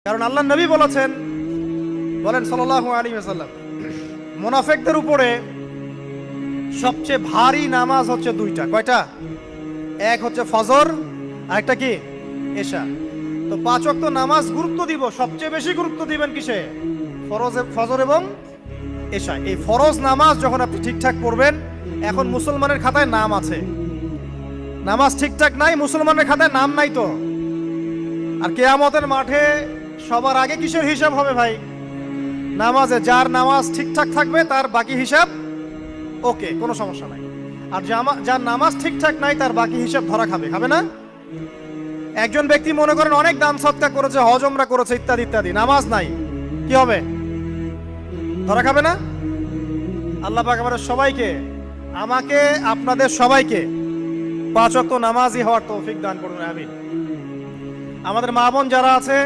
কারণ আল্লাহ নবী বলেছেন, বলেন সাল্লাল্লাহু আলাইহি ওয়াসাল্লাম, মুনাফিকদের উপরে সবচেয়ে ভারী নামাজ হচ্ছে দুইটা। কয়টা? এক হচ্ছে ফজর, আরেকটা কি? এশা। তো 5 ওয়াক্ত নামাজ গুরুত্ব দিব, সবচেয়ে বেশি গুরুত্ব দিবেন কিসে? ফজর এবং এশা। এই ফরজ নামাজ যখন আপনি ঠিকঠাক পড়বেন, এখন মুসলমানের খাতায় নাম আছে, নামাজ ঠিকঠাক নাই, মুসলমানের খাতায় নাম নাই তো। আর কিয়ামতের মাঠে সবার আগে কিসের হিসাব হবে ভাই? নামাজে। যার নামাজ ঠিকঠাক থাকবে তার বাকি হিসাব ওকে, কোনো সমস্যা নাই। আর যার নামাজ ঠিকঠাক নাই তার বাকি হিসাব ধরা খাবে, খাবে না? একজন ব্যক্তি মনে করেন অনেক দান সদকা করেছে, হজ উমরা করেছে, ইত্যাদি ইত্যাদি, নামাজ নাই, কি হবে? ধরা খাবে না? আল্লাহ পাক আমাদের সবাইকে, আমাকে, আপনাদের সবাইকে 5 ওয়াক্ত নামাজি হওয়ার তৌফিক দান করুন, আমিন। আমাদের মা বোন যারা আছে